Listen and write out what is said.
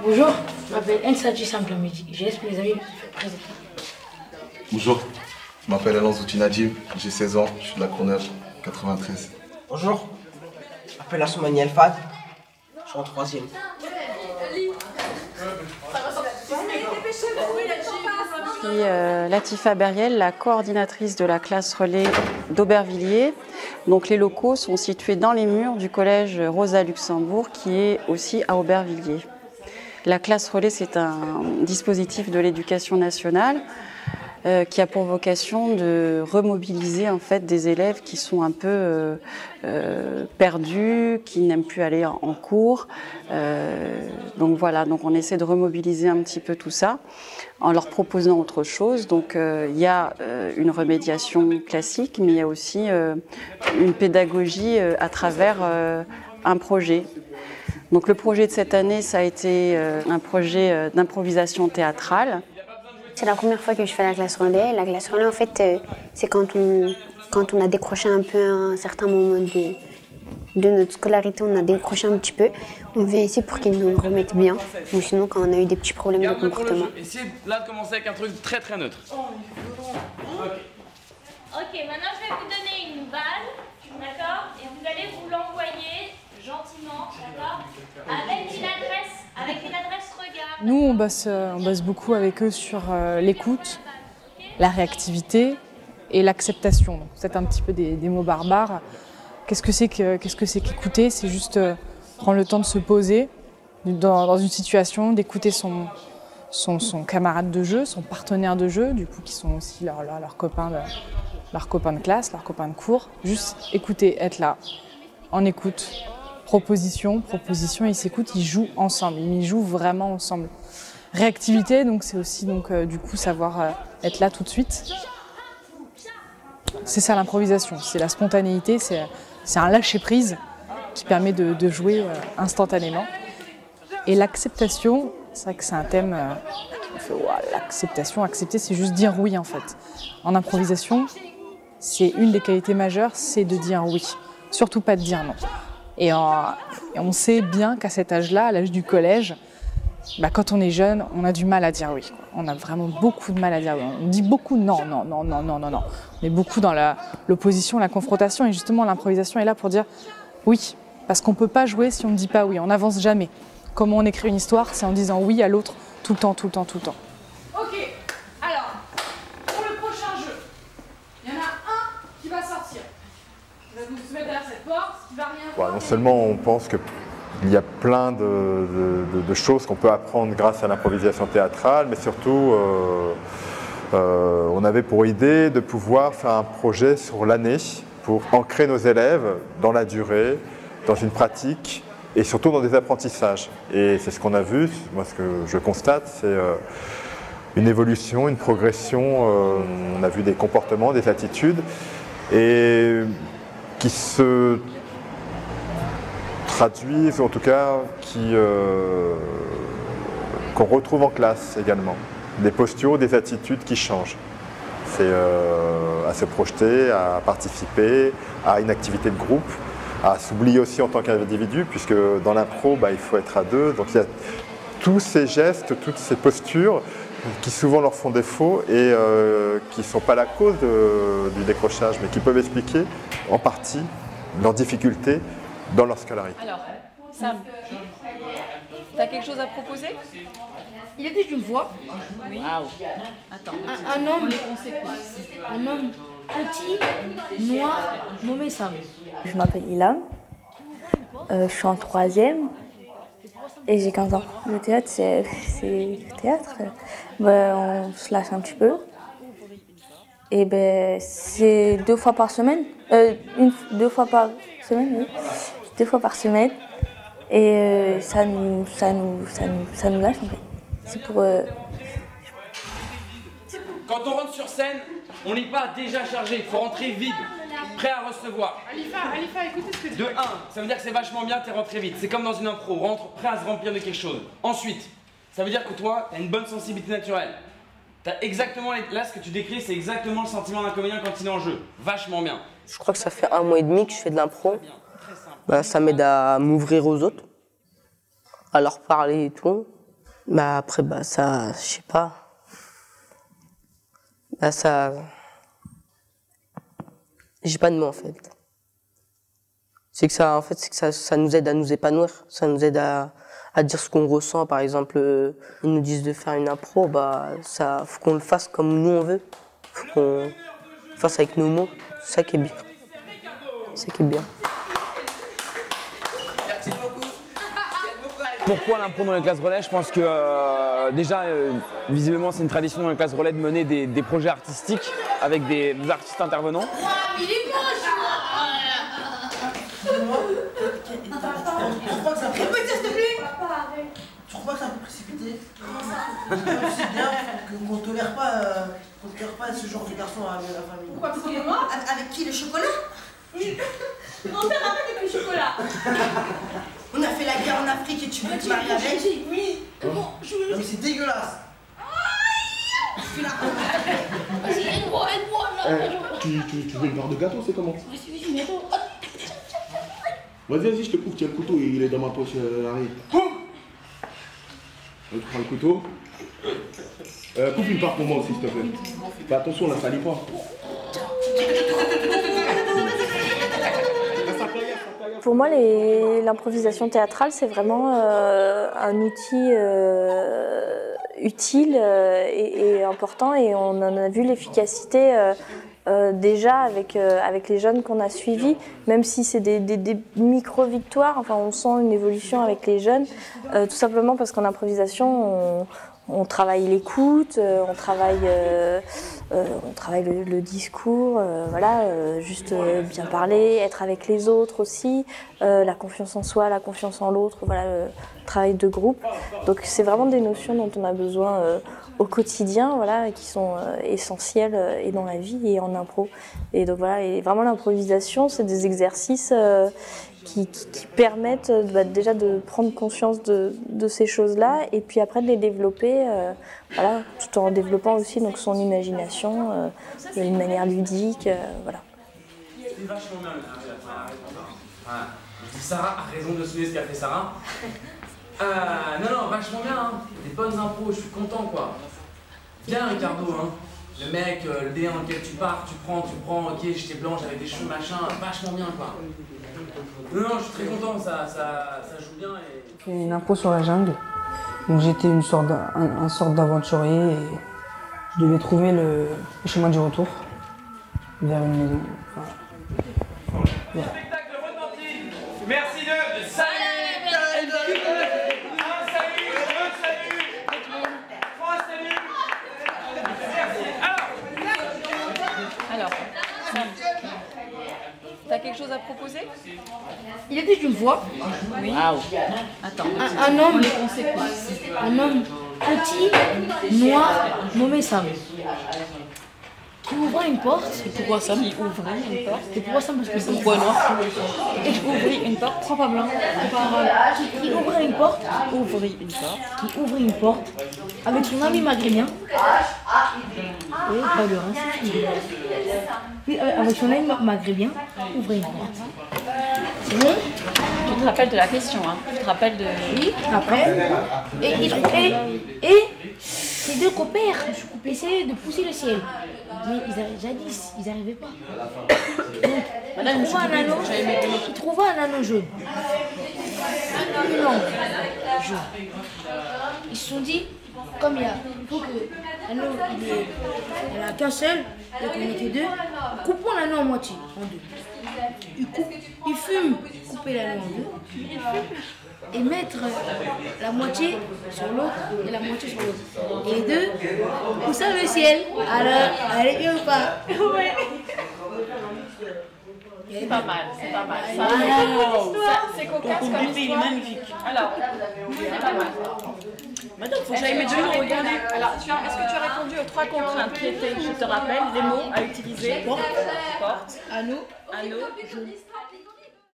Bonjour, je m'appelle Ensati Samplamidi. J'ai mes amis présents. Bonjour, je m'appelle Alain Zoutinadib, j'ai 16 ans, je suis de la Courneuve 93. Bonjour, je m'appelle Assoumani Elfad, je suis en 3e. Je suis Latifa Beriel, la coordinatrice de la classe relais d'Aubervilliers. Donc les locaux sont situés dans les murs du collège Rosa Luxembourg qui est aussi à Aubervilliers. La classe relais, c'est un dispositif de l'éducation nationale qui a pour vocation de remobiliser en fait des élèves qui sont un peu perdus, qui n'aiment plus aller en cours. Donc voilà, donc on essaie de remobiliser un petit peu tout ça en leur proposant autre chose. Donc il y a une remédiation classique, mais il y a aussi une pédagogie à travers un projet. Donc le projet de cette année, ça a été un projet d'improvisation théâtrale. C'est la première fois que je fais la classe relais. La classe relais, en fait, c'est quand on a décroché un peu à un certain moment de notre scolarité, on a décroché un petit peu. On vient ici pour qu'ils nous remettent bien. Ou sinon, quand on a eu des petits problèmes de comportement. Essayez là de commencer avec un truc très neutre. Ok, maintenant je vais vous donner une balle, d'accord? Et vous allez vous l'envoyer gentiment, d'accord? Avec une adresse regard. Nous, on bosse beaucoup avec eux sur l'écoute, la réactivité et l'acceptation. C'est un petit peu des mots barbares. Qu'est-ce que c'est qu'écouter? C'est juste prendre le temps de se poser dans une situation, d'écouter son camarade de jeu, son partenaire de jeu, du coup qui sont aussi leurs copains de classe, leurs copains de cours. Juste écouter, être là, en écoute. Proposition, ils s'écoutent, ils jouent ensemble, ils jouent vraiment ensemble. Réactivité, donc c'est aussi du coup savoir être là tout de suite. C'est ça l'improvisation, c'est la spontanéité, c'est un lâcher prise qui permet de jouer instantanément. Et l'acceptation, c'est vrai que c'est un thème. L'acceptation, accepter, c'est juste dire oui en fait. En improvisation, c'est une des qualités majeures, c'est de dire oui, surtout pas de dire non. Et on sait bien qu'à cet âge-là, à l'âge du collège, quand on est jeune, on a du mal à dire oui. On a vraiment beaucoup de mal à dire oui. On dit beaucoup non. On est beaucoup dans l'opposition, la confrontation. Et justement, l'improvisation est là pour dire oui. Parce qu'on ne peut pas jouer si on ne dit pas oui. On n'avance jamais. Comment on écrit une histoire, c'est en disant oui à l'autre tout le temps. Ok, alors, pour le prochain jeu, il y en a un qui va sortir. Vous allez vous mettre derrière cette porte, qui va rien faire. Non seulement on pense qu'il y a plein de choses qu'on peut apprendre grâce à l'improvisation théâtrale, mais surtout on avait pour idée de pouvoir faire un projet sur l'année pour ancrer nos élèves dans la durée, dans une pratique et surtout dans des apprentissages. Et c'est ce qu'on a vu, moi ce que je constate, c'est une évolution, une progression, on a vu des comportements, des attitudes et qui se traduisent, en tout cas, qu'on retrouve en classe également. Des postures, des attitudes qui changent. C'est à se projeter, à participer, à une activité de groupe, à s'oublier aussi en tant qu'individu, puisque dans l'impro, il faut être à deux. Donc il y a tous ces gestes, toutes ces postures qui souvent leur font défaut et qui ne sont pas la cause du décrochage, mais qui peuvent expliquer en partie leurs difficultés dans leur scolarité. Alors, Sam, tu as quelque chose à proposer? Il était une fois Oui. Attends. un homme petit, noir, nommé Sam. Je m'appelle Ilam, je suis en 3e et j'ai 15 ans. Le théâtre, c'est le théâtre. On se lâche un petit peu. Et c'est 2 fois par semaine. 2 fois par semaine, oui. 2 fois par semaine. Et ça nous lâche en fait. C'est pour. Quand on rentre sur scène, on n'est pas déjà chargé, il faut rentrer vide, prêt à recevoir. Alifa, écoutez ce que tu dis. De 1, ça veut dire que c'est vachement bien, t'es rentré vite. C'est comme dans une impro, on rentre prêt à se remplir de quelque chose. Ensuite, ça veut dire que toi, t'as une bonne sensibilité naturelle. T'as exactement, là ce que tu décris, c'est exactement le sentiment d'un comédien quand il est en jeu. Vachement bien. Je crois que ça fait 1 mois et demi que je fais de l'impro. Ça m'aide à m'ouvrir aux autres, à leur parler et tout. Bah après, bah ça, je sais pas. Bah ça... J'ai pas de mots en fait. C'est que ça, en fait, c'est que ça nous aide à nous épanouir. Ça nous aide à dire ce qu'on ressent. Par exemple, ils nous disent de faire une impro, bah ça, faut qu'on le fasse comme nous on veut. Faut qu'on le fasse avec nos mots. C'est ça qui est bien. C'est ça qui est bien. Pourquoi l'impro dans les classes relais? Je pense que déjà, visiblement, c'est une tradition dans les classes relais de mener des projets artistiques avec des artistes intervenants. Tu crois que ça peut précipiter? C'est bien qu'on ne tolère pas ce genre de garçon à la famille. Pourquoi? Parce qu'il est mort? Avec qui? Le chocolat? Oui. Mon père avec le chocolat. On a fait la guerre en Afrique et tu veux te marier avec? Oui. Non mais c'est dégueulasse. Vas-y, aide-moi là. Tu veux une barre de gâteau, c'est comment? Vas-y, gâteau. Vas-y, je te coupe, tiens le couteau, il est dans ma poche, Harry. Tu prends le couteau. Coupe une part pour moi aussi, s'il te plaît. Fais attention, la salit pas. Pour moi, l'improvisation théâtrale, c'est vraiment un outil utile et important, et on en a vu l'efficacité déjà avec les jeunes qu'on a suivis, même si c'est des micro-victoires, enfin, on sent une évolution avec les jeunes, tout simplement parce qu'en improvisation, on travaille l'écoute, on travaille le discours, voilà, juste bien parler, être avec les autres aussi, la confiance en soi, la confiance en l'autre, voilà, le travail de groupe. Donc c'est vraiment des notions dont on a besoin au quotidien, voilà, qui sont essentielles et dans la vie et en impro. Et donc voilà, et vraiment l'improvisation, c'est des exercices qui permettent déjà de prendre conscience de ces choses-là et puis après de les développer, voilà, tout en développant aussi donc, son imagination d'une manière ludique. Voilà. C'est vachement bien, voilà. Sarah a raison de souligner ce qu'a fait Sarah. Non, vachement bien, hein. Des bonnes impros, je suis content quoi. Bien Ricardo, hein. Le mec, le délire dans lequel tu pars, tu prends, ok, j'étais blanche avec des cheveux machin, vachement bien quoi. Non, je suis très content, ça joue bien. J'ai fait une impro sur la jungle, donc j'étais une sorte d'aventurier et je devais trouver le chemin du retour vers une maison. Enfin, voilà. Merci de salut. Un salut, deux saluts, trois saluts. Alors, t'as quelque chose à proposer? Il était une fois. Oui. Wow. Attends. Un homme petit, noir, nommé Sam, qui ouvrait une porte. Et pourquoi Sam? Qui ouvrait une porte. Et pourquoi Sam? Parce que c'est pourquoi noir? Et qui ouvrit une porte. Trois pas blancs. Qui ouvrait une porte. Qui ouvrit une porte avec son ami maghrébien. Oui, pas de racisme. Oui, avec son ami maghrébien, ouvrait une porte. C'est bon? Tu te rappelles de la question, hein? Tu te rappelles de... Oui, après. Et ces deux compères essayaient de pousser le ciel. Mais jadis, ils n'arrivaient pas. Donc, ils trouvaient un anneau jaune. Une lampe jaune. Ils se sont dit, comme il faut que l'anneau, il n'y en a qu'un seul, donc on était deux, coupons l'anneau en moitié, en deux. Ils fument, couper l'anneau en deux, et mettre la moitié sur l'autre et la moitié sur l'autre. Et les deux, poussent le ciel. Alors, allez bien ou pas? C'est pas mal, c'est pas mal. C'est cocasse comme histoire. Il est magnifique. Alors, c'est pas mal. Madame, faut que j'aille mettre de l'eau, regardez. Alors, est-ce que tu as répondu aux trois contraintes qui étaient, je te rappelle, les mots à utiliser? Porte, anneau, jaune.